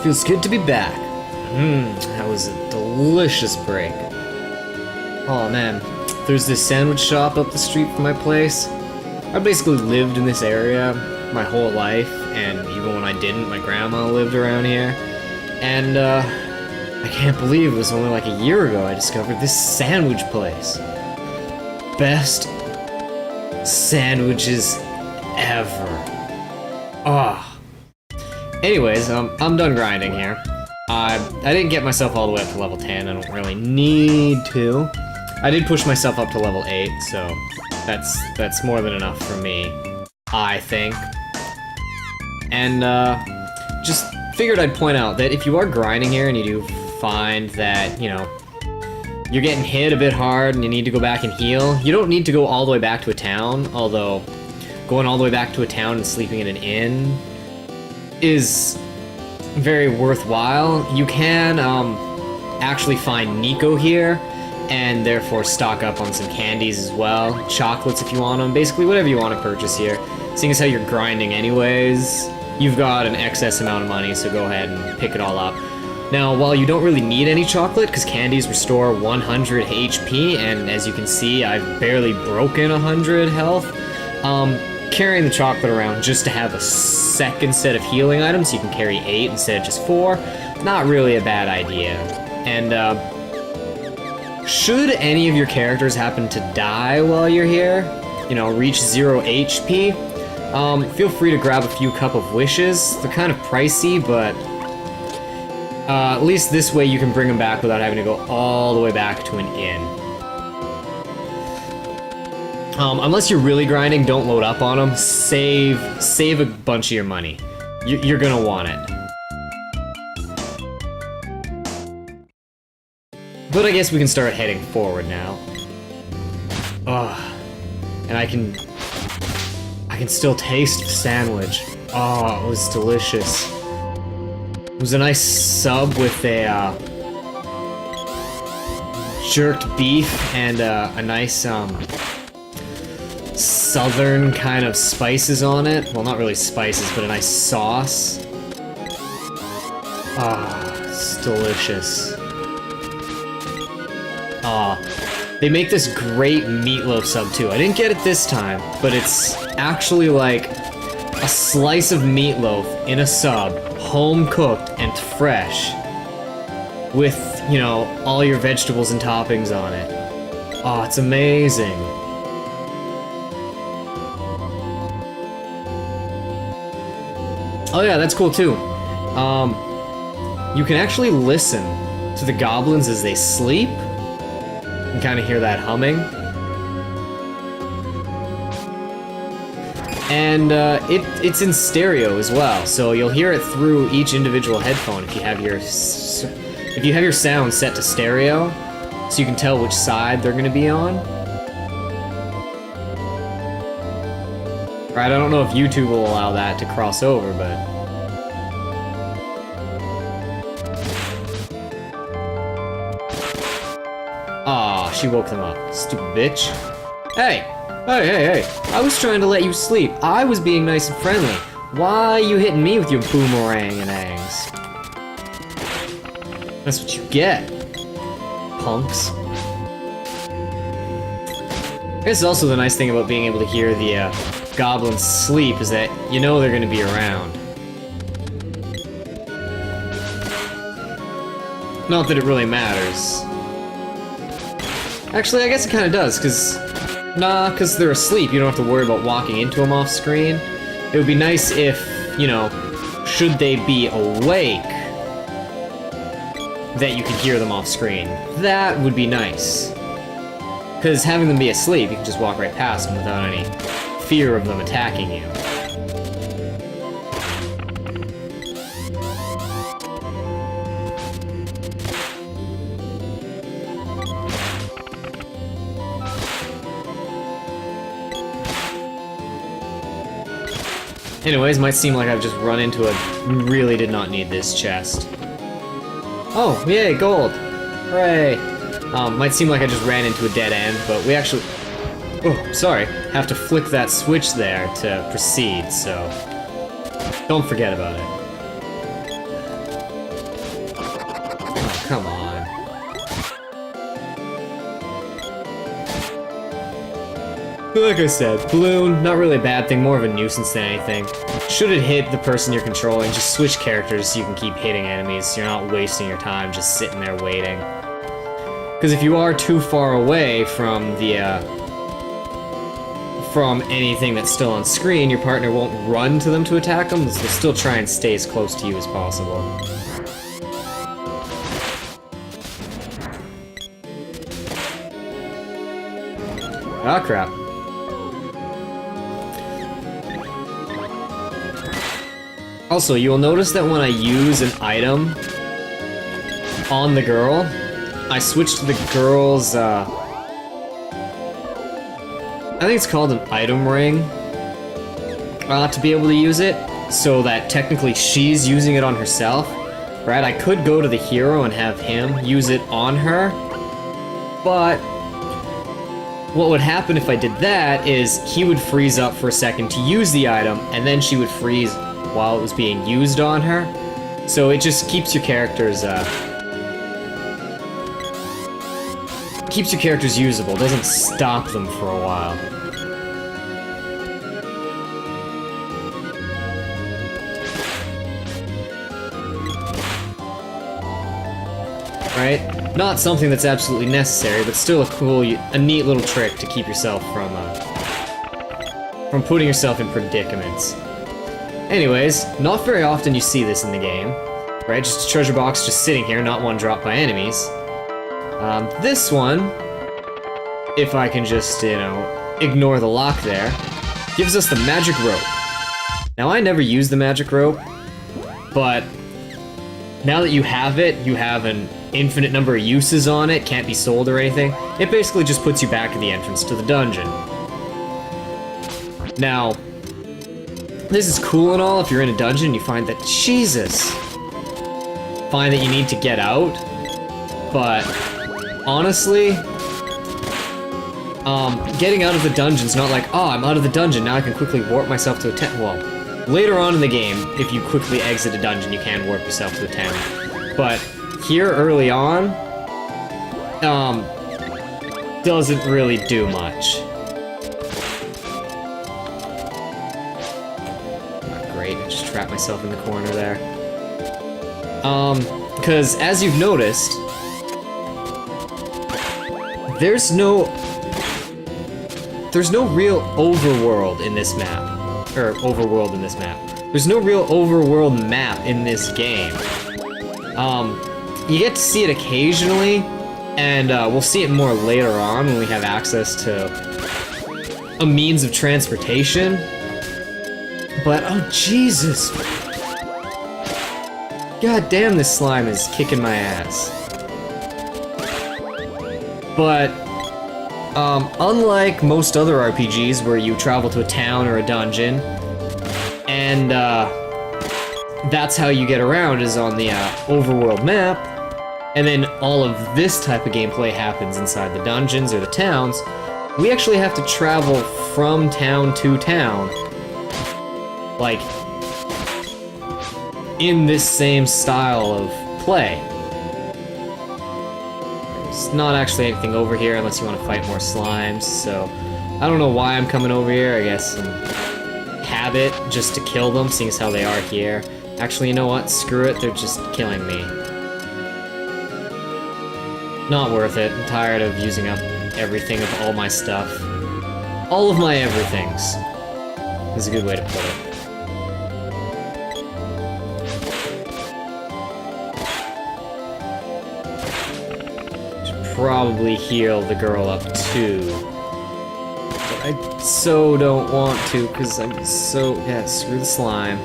feels good to be back. That was a delicious break. Oh man, there's this sandwich shop up the street from my place. I basically lived in this area my whole life, and even when I didn't, my grandma lived around here. And I can't believe it was only like a year ago I discovered this sandwich place. Best sandwiches ever. Ah. Anyways, I'm done grinding here. I didn't get myself all the way up to level 10, I don't really need to. I did push myself up to level 8, so that's more than enough for me, I think. And just figured I'd point out that if you are grinding here and you do find that, you know, you're getting hit a bit hard and you need to go back and heal, you don't need to go all the way back to a town, although going all the way back to a town and sleeping in an inn is very worthwhile. You can actually find Nico here and therefore stock up on some candies as well, chocolates if you want them, basically whatever you want to purchase here. Seeing as how you're grinding anyways, you've got an excess amount of money, so go ahead and pick it all up. Now, while you don't really need any chocolate, because candies restore 100 HP, and as you can see, I've barely broken 100 health, carrying the chocolate around just to have a second set of healing items, so you can carry 8 instead of just 4, not really a bad idea. And, should any of your characters happen to die while you're here, you know, reach 0 HP, feel free to grab a few Cup of Wishes. They're kind of pricey, but at least this way you can bring them back without having to go all the way back to an inn. Unless you're really grinding, don't load up on them. Save a bunch of your money. You're gonna want it. But I guess we can start heading forward now. And I can still taste the sandwich. Oh, it was delicious. It was a nice sub with a jerked beef and a nice southern kind of spices on it. Well, not really spices, but a nice sauce. Ah, it's delicious. They make this great meatloaf sub too. I didn't get it this time, but it's actually like a slice of meatloaf in a sub, home cooked and fresh, with, you know, all your vegetables and toppings on it. Oh, it's amazing. Oh yeah, that's cool too. You can actually listen to the goblins as they sleep. You can kind of hear that humming. And it's in stereo as well, so you'll hear it through each individual headphone if you have your sound set to stereo, so you can tell which side they're going to be on. Right, I don't know if YouTube will allow that to cross over, but aw, she woke them up. Stupid bitch. Hey! Hey! I was trying to let you sleep. I was being nice and friendly. Why are you hitting me with your boomerang and angs? That's what you get, punks. I guess also the nice thing about being able to hear the goblins sleep is that you know they're gonna be around. Not that it really matters. Actually, I guess it kind of does, because they're asleep, you don't have to worry about walking into them off screen. It would be nice if, you know, should they be awake, that you could hear them off screen. That would be nice. Because having them be asleep, you can just walk right past them without any fear of them attacking you. Anyways, might seem like I've just run into really did not need this chest. Oh, yay, gold! Hooray! Might seem like I just ran into a dead end, but we actually... Oh, sorry. Have to flick that switch there to proceed, so... Don't forget about it. come on. Like I said, balloon, not really a bad thing, more of a nuisance than anything. Should it hit the person you're controlling, just switch characters so you can keep hitting enemies, so you're not wasting your time just sitting there waiting. Because if you are too far away from the, from anything that's still on screen, your partner won't run to them to attack them, so they'll still try and stay as close to you as possible. Ah, crap. Also, you'll notice that when I use an item on the girl, I switch to the girl's, I think it's called an item ring, to be able to use it, so that technically she's using it on herself, right? I could go to the hero and have him use it on her, but what would happen if I did that is he would freeze up for a second to use the item, and then she would freeze while it was being used on her. So it just keeps your characters, usable, doesn't stop them for a while. Right? Not something that's absolutely necessary, but still a neat little trick to keep yourself from putting yourself in predicaments. Anyways, not very often you see this in the game, right? Just a treasure box just sitting here, not one dropped by enemies. This one, if I can just, you know, ignore the lock there, gives us the magic rope. Now, I never use the magic rope, but now that you have it, you have an infinite number of uses on it, can't be sold or anything. It basically just puts you back at the entrance to the dungeon. Now, this is cool and all if you're in a dungeon and you find that, Jesus, find that you need to get out, but honestly, getting out of the dungeon's not like, oh, I'm out of the dungeon, now I can quickly warp myself to a town. Well, later on in the game, if you quickly exit a dungeon, you can warp yourself to a town. But here early on, doesn't really do much. Great, I just trapped myself in the corner there. Because as you've noticed, there's no real overworld in this map. Or overworld in this map. There's no real overworld map in this game. You get to see it occasionally, and we'll see it more later on when we have access to a means of transportation. But, oh Jesus! God damn, this slime is kicking my ass. But, unlike most other RPGs where you travel to a town or a dungeon, and that's how you get around is on the overworld map, and then all of this type of gameplay happens inside the dungeons or the towns, we actually have to travel from town to town, like, in this same style of play. There's not actually anything over here unless you want to fight more slimes, so I don't know why I'm coming over here. I guess some habit just to kill them, seeing as how they are here. Actually, you know what? Screw it, they're just killing me. Not worth it. I'm tired of using up everything of all my stuff. All of my everythings is a good way to put it. Probably heal the girl up too. But I so don't want to, because I'm so... yeah, screw the slime.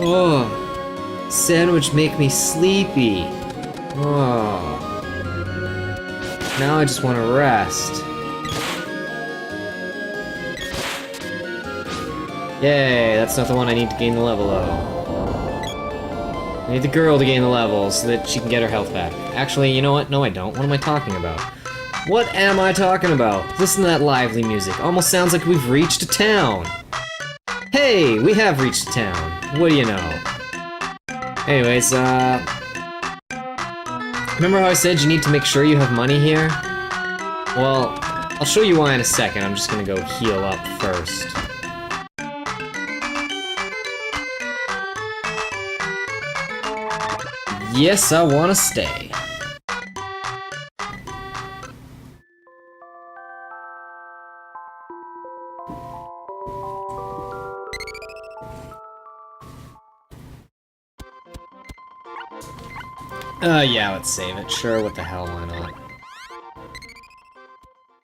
Oh, sandwich make me sleepy. Oh. Now I just want to rest. Yay, that's not the one I need to gain the level of. I need the girl to gain the level so that she can get her health back. Actually, you know what? No, I don't. What am I talking about? What am I talking about? Listen to that lively music. Almost sounds like we've reached a town. Hey, we have reached a town. What do you know? Anyways, remember how I said you need to make sure you have money here? Well, I'll show you why in a second. I'm just gonna go heal up first. Yes, I wanna stay. Yeah, let's save it. Sure, what the hell, why not?